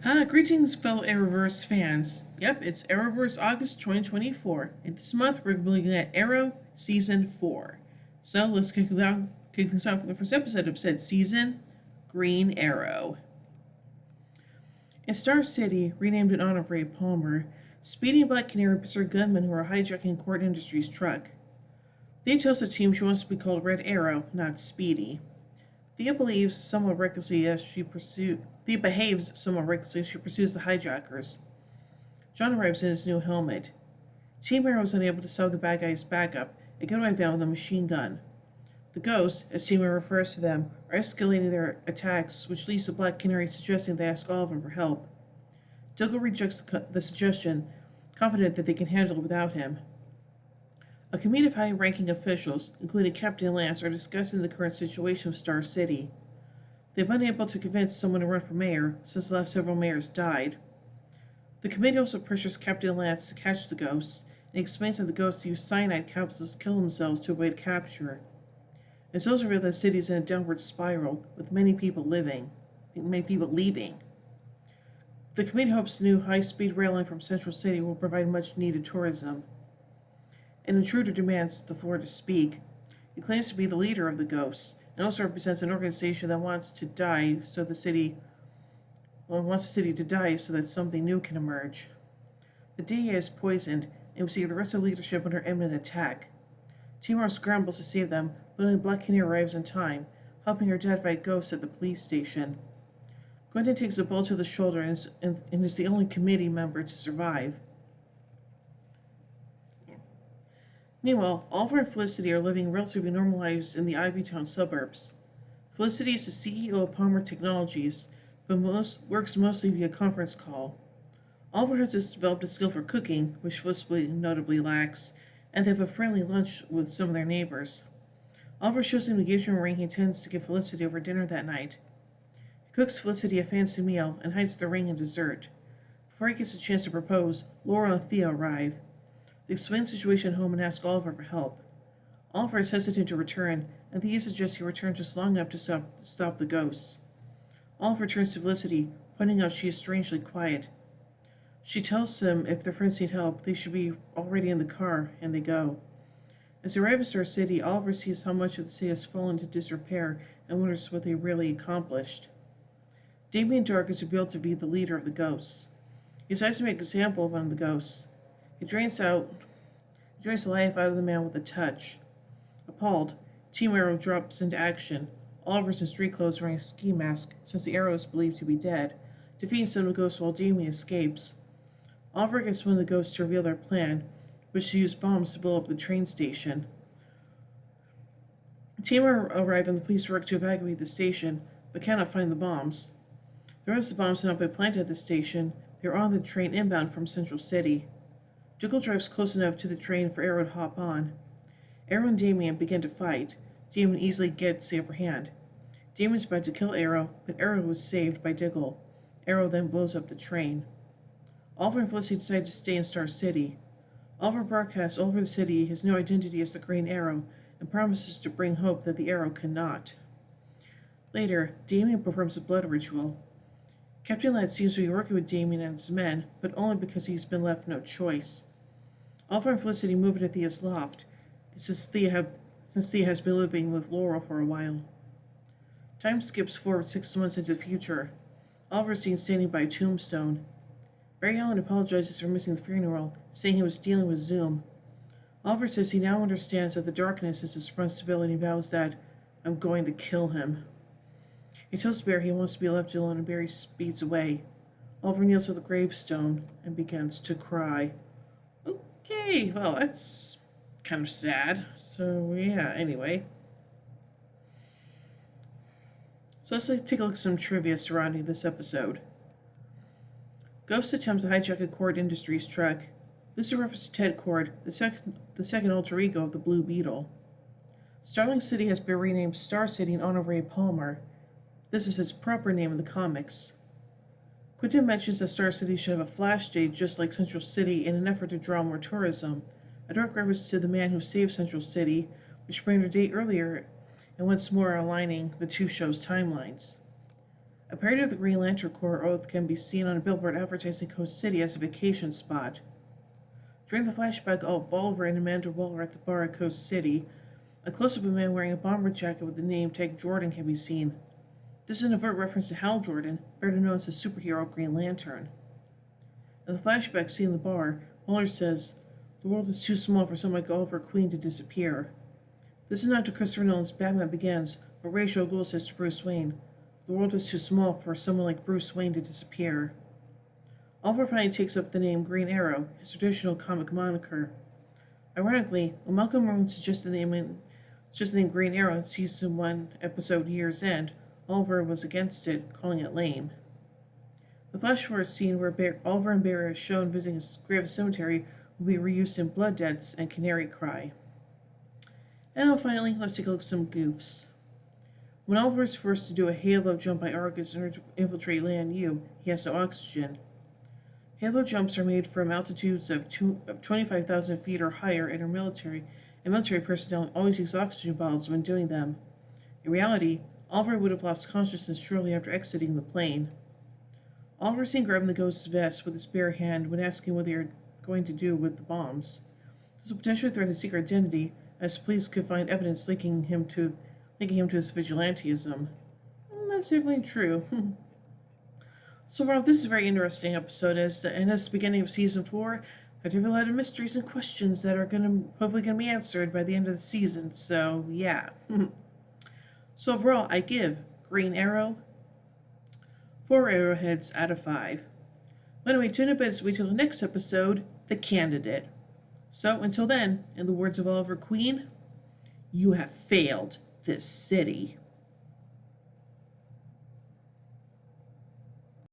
Greetings, fellow Arrowverse fans. Yep, it's Arrowverse August 2024, and this month we're looking at Arrow Season 4. So let's kick things off with the first episode of said season, Green Arrow. In Star City, renamed in honor of Ray Palmer, Speedy and Black Canary pursue gunmen who are hijacking Cord Industries' truck. Thea tells the team she wants to be called Red Arrow, not Speedy. Thea behaves somewhat recklessly as she pursues the hijackers. John arrives in his new helmet. Team Arrow is unable to stop the bad guys' backup and get away down with a machine gun. The Ghosts, as Team Arrow refers to them, are escalating their attacks, which leads to Black Canary suggesting they ask Oliver for help. Diggle rejects the suggestion, confident that they can handle it without him. A committee of high-ranking officials, including Captain Lance, are discussing the current situation of Star City. They've been able to convince someone to run for mayor since the last several mayors died. The committee also pressures Captain Lance to catch the Ghosts, and explains that the Ghosts use cyanide capsules to kill themselves to avoid capture. It's also revealed that the city is in a downward spiral, with many people leaving. The committee hopes the new high-speed rail line from Central City will provide much-needed tourism. An intruder demands the floor to speak. He claims to be the leader of the Ghosts, and also represents an organization that wants the city to die so that something new can emerge. The DEA is poisoned, and we see the rest of the leadership under imminent attack. Timur scrambles to save them, but only Black Canary arrives in time, helping her dad fight ghosts at the police station. Gwenton takes a bullet to the shoulder and is the only committee member to survive. Meanwhile, Oliver and Felicity are living relatively normal lives in the Ivytown suburbs. Felicity is the CEO of Palmer Technologies, but works mostly via conference call. Oliver has just developed a skill for cooking, which Felicity notably lacks, and they have a friendly lunch with some of their neighbors. Oliver shows him the engagement ring he intends to give Felicity over dinner that night. He cooks Felicity a fancy meal and hides the ring and dessert. Before he gets a chance to propose, Laura and Thea arrive. They explain the situation at home and ask Oliver for help. Oliver is hesitant to return, and Thea suggests he return just long enough to stop the ghosts. Oliver turns to Felicity, pointing out she is strangely quiet. She tells them if their friends need help, they should be already in the car, and they go. As they arrive at Star City, Oliver sees how much of the city has fallen into disrepair and wonders what they really accomplished. Damien Dark is revealed to be the leader of the ghosts. He decides to make an example of one of the ghosts. He drains the life out of the man with a touch. Appalled, Team Arrow drops into action. Oliver's in street clothes wearing a ski mask, since the Arrow is believed to be dead, defeating some of the ghosts while Damien escapes. Oliver gets one of the ghosts to reveal their plan, which is to use bombs to blow up the train station. Team Arrow arrive and the police work to evacuate the station, but cannot find the bombs. The rest of the bombs have not been planted at the station. They are on the train inbound from Central City. Diggle drives close enough to the train for Arrow to hop on. Arrow and Damien begin to fight. Damien easily gets the upper hand. Damien is about to kill Arrow, but Arrow was saved by Diggle. Arrow then blows up the train. Oliver and Felicity decide to stay in Star City. Oliver broadcasts all over the city his new identity as the Green Arrow and promises to bring hope that the Arrow cannot. Later, Damien performs a blood ritual. Captain Lance seems to be working with Damien and his men, but only because he's been left no choice. Oliver and Felicity move into Thea's loft, since Thea has been living with Laurel for a while. Time skips forward 6 months into the future. Oliver is seen standing by a tombstone. Barry Allen apologizes for missing the funeral, saying he was dealing with Zoom. Oliver says he now understands that the darkness is his responsibility and vows that, "I'm going to kill him." He tells Barry he wants to be left alone, and Barry speeds away. Oliver kneels at the gravestone and begins to cry. Okay, well, that's kind of sad. So, yeah, anyway. So let's take a look at some trivia surrounding this episode. Ghost attempts to hijack a Cord Industries truck. This is a reference to Ted Cord, the second alter ego of the Blue Beetle. Starling City has been renamed Star City in honor of Ray Palmer. This is its proper name in the comics. Quentin mentions that Star City should have a flash day just like Central City in an effort to draw more tourism, a direct reference to the man who saved Central City, which premiered a day earlier and once more aligning the two shows' timelines. A parody of the Green Lantern Corps oath can be seen on a billboard advertising Coast City as a vacation spot. During the flashback of Oliver and Amanda Waller at the bar at Coast City, a close-up of a man wearing a bomber jacket with the name tag Jordan can be seen. This is an overt reference to Hal Jordan, better known as the superhero Green Lantern. In the flashback scene in the bar, Waller says, "The world is too small for someone like Oliver Queen to disappear." This is not to Christopher Nolan's Batman Begins, where Ra's al Ghul says to Bruce Wayne, "The world is too small for someone like Bruce Wayne to disappear." Oliver finally takes up the name Green Arrow, his traditional comic moniker. Ironically, when Malcolm Merlyn suggested the name Green Arrow in Season 1, Episode Year's End, Oliver was against it, calling it lame. The flash-forward scene where Oliver and Barry are shown visiting his grave cemetery will be reused in Blood Debts and Canary Cry. And now finally, let's take a look at some goofs. When Oliver is forced to do a halo jump by Argus in order to infiltrate Land U, he has no oxygen. Halo jumps are made from altitudes of 25,000 feet or higher and military personnel always use oxygen bottles when doing them. In reality, Oliver would have lost consciousness shortly after exiting the plane. Oliver is seen grabbing the ghost's vest with his bare hand when asking what they are going to do with the bombs. This will potentially threaten his secret identity, as police could find evidence linking him to his vigilantism. That's definitely true. So overall, this is a very interesting episode, as the beginning of Season 4, I do have a lot of mysteries and questions that are hopefully going to be answered by the end of the season, so yeah. So overall, I give Green Arrow 4 arrowheads out of 5. Anyway, tune in as we till the next episode, The Candidate. So until then, in the words of Oliver Queen, you have failed this city.